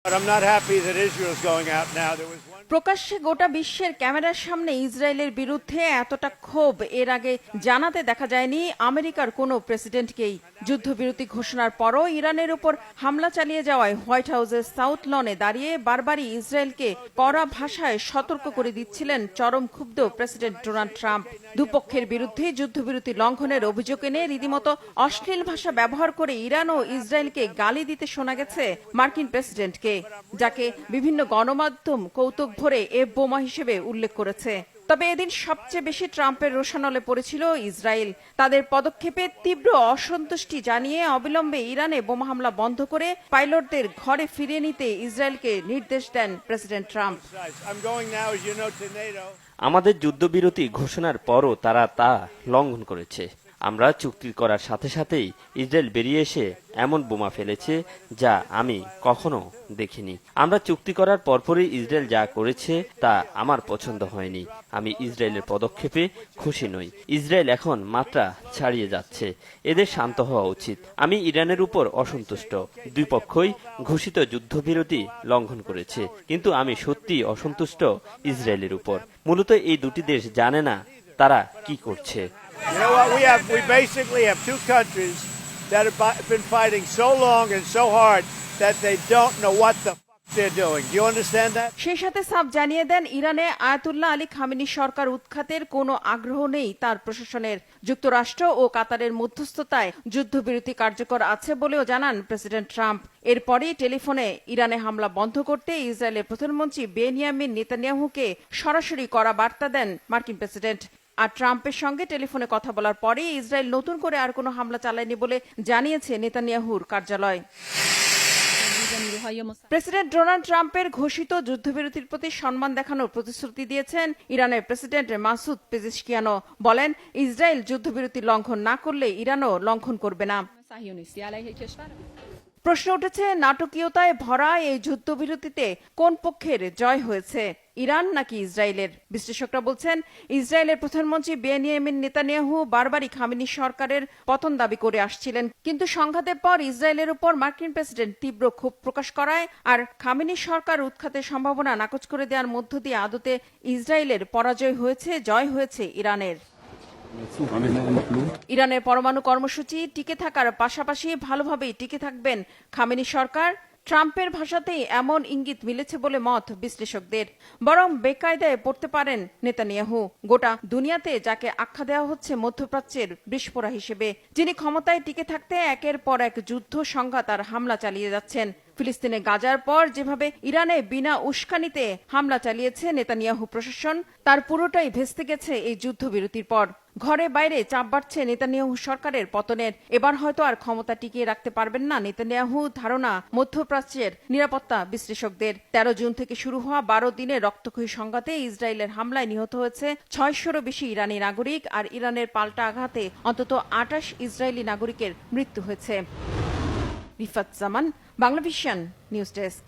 But I'm not happy that Israel's going out now. There was one. প্রকাশ্যে গোটা বিশ্বের ক্যামেরার সামনে ইসরায়েলের বিরুদ্ধে এতটা ক্ষোভ এর আগে জানাতে দেখা যায়নি আমেরিকার কোনো প্রেসিডেন্টকেই। যুদ্ধবিরতি ঘোষণার পরও ইরানের উপর হামলা চালিয়ে যাওয়ায় হোয়াইট হাউসের সাউথ লনে দাঁড়িয়ে বারবারই ইসরায়েলকে কড়া ভাষায় সতর্ক করে দিচ্ছিলেন চরম ক্ষুব্ধ প্রেসিডেন্ট ডোনাল্ড ট্রাম্প। দুপক্ষের বিরুদ্ধে যুদ্ধবিরতি লঙ্ঘনের অভিযোগ এনে রীতিমতো অশ্লীল ভাষা ব্যবহার করে ইরান ও ইসরায়েলকে গালি দিতে শোনা গেছে মার্কিন প্রেসিডেন্টকে, যাকে বিভিন্ন গণমাধ্যম কৌতুক ভরে বোমা হিসেবে উল্লেখ করেছে। তবে এদিন সবচেয়ে বেশি ট্রাম্পের রোষানলে পড়েছিল ইসরায়েল। তাদের পদক্ষেপে তীব্র অসন্তুষ্টি জানিয়ে অবিলম্বে ইরানে বোমা হামলা বন্ধ করে পাইলটদের ঘরে ফিরিয়ে নিতে ইসরায়েলকে নির্দেশ দেন president Trump. I'm going now, as you know, to NATO. আমাদের যুদ্ধবিরতি ঘোষণার পরও তারা তা লঙ্ঘন করেছে। আমরা চুক্তি করার সাথে সাথেই ইসরায়েল বেরিয়ে এসে এমন বোমা ফেলেছে যা আমি কখনো দেখিনি। আমরা চুক্তি করার পরপরই ইসরায়েল যা করেছে তা আমার পছন্দ হয়নি। আমি ইসরায়েলের পদক্ষেপে খুশি নই। ইসরায়েল এখন মাত্রা ছাড়িয়ে যাচ্ছে। এদের শান্ত হওয়া উচিত। আমি ইরানের উপর অসন্তুষ্ট। দুই পক্ষই ঘোষিত যুদ্ধবিরতি লঙ্ঘন করেছে, কিন্তু আমি সত্যিই অসন্তুষ্ট ইসরায়েলের উপর। মূলত এই দুটি দেশ জানে না তারা কি করছে। You know what? We basically have two countries that have been fighting so long and so hard that they don't know what the fuck they're doing. Do you understand that? সেই সাথে সাফ জানিয়ে দেন ইরানে আয়াতুল্লাহ আলী খামেনি সরকার উৎখাতের কোনো আগ্রহ নেই তার প্রশাসনের। যুক্তরাষ্ট্র ও কাতারের মধ্যস্থতায় যুদ্ধবিরতি কার্যকর আছে বলেও জানান প্রেসিডেন্ট ট্রাম্প। এরপরই টেলিফোনে ইরানে হামলা বন্ধ করতে ইসরায়েলের প্রধানমন্ত্রী বেনিয়ামিন নেতানিয়াহুকে সরাসরি কড়া বার্তা দেন মার্কিন প্রেসিডেন্ট। আর ট্রাম্পের সঙ্গে টেলিফোনে কথা বলার পরে ইসরায়েল নতুন করে আর কোনো হামলা চালায়নি বলে জানিয়েছে নেতানিয়াহুর কার্যালয়। প্রেসিডেন্ট ডোনাল্ড ট্রাম্পের ঘোষিত যুদ্ধবিরতির প্রতি সম্মান দেখানোর প্রতিশ্রুতি দিয়েছেন ইরানের প্রেসিডেন্ট মাসুদ পেজেশকিয়ানও। বলেন, ইসরায়েল যুদ্ধবিরতি লঙ্ঘন না করলে ইরানও লঙ্ঘন করবে না। প্রশ্ন উঠেছে, নাটকীয়তায় ভরা এই যুদ্ধবিরতিতে কোন পক্ষের জয় হয়েছে, ইরান নাকি ইসরায়েলের? বিশ্লেষকরা বলছেন, ইসরায়েলের প্রধানমন্ত্রী বেনিয়ামিন নেতানিয়াহু বারবারই খামেনি সরকারের পতন দাবি করে আসছিলেন, কিন্তু সংঘাতের পর ইসরায়েলের উপর মার্কিন প্রেসিডেন্ট তীব্র ক্ষোভ প্রকাশ করায় আর খামেনি সরকার উৎখাতের সম্ভাবনা নাকচ করে দেওয়ার মধ্য দিয়ে আদতে ইসরায়েলের পরাজয় হয়েছে, জয় হয়েছে ইরানের। ইরানের পরমাণু কর্মসূচি টিকে থাকার পাশাপাশি ভালোভাবেই টিকে থাকবেন খামেনি সরকার। ট্রাম্পের ভাষাতেই এমন ইঙ্গিত মিলেছে বলে মত বিশ্লেষকদের। বরং বেকায়দায় পড়তে পারেন নেতানিয়াহু। গোটা দুনিয়াতে যাকে আখ্যা দেওয়া হচ্ছে মধ্যপ্রাচ্যের বিস্ফোরা হিসেবে, যিনি ক্ষমতায় টিকে থাকতে একের পর এক যুদ্ধ সংঘাত আর হামলা চালিয়ে যাচ্ছেন। ফিলিস্তিনে গাজার পর যেভাবে ইরানে বিনা উস্কানিতে হামলা চালিয়েছে নেতানিয়াহু প্রশাসন, তার পুরোটাই ভেস্তে গেছে এই যুদ্ধবিরতির পর। ঘরে বাইরে চাপ বাড়ছে নেতানিয়াহু সরকারের পতনের। এবার হয়তো আর ক্ষমতা টিকিয়ে রাখতে পারবেন না নেতানিয়াহু, ধারণা মধ্যপ্রাচ্যের নিরাপত্তা বিশ্লেষকদের। 13 জুন থেকে শুরু হওয়া 12 দিনের রক্তক্ষয়ী সংঘাতে ইসরায়েলের হামলায় নিহত হয়েছে 600-রও বেশি ইরানি নাগরিক, আর ইরানের পাল্টা আঘাতে অন্তত 28 ইসরায়েলি নাগরিকের মৃত্যু হয়েছে। রিফাত জামান, বাংলাভিশন নিউজ ডেস্ক।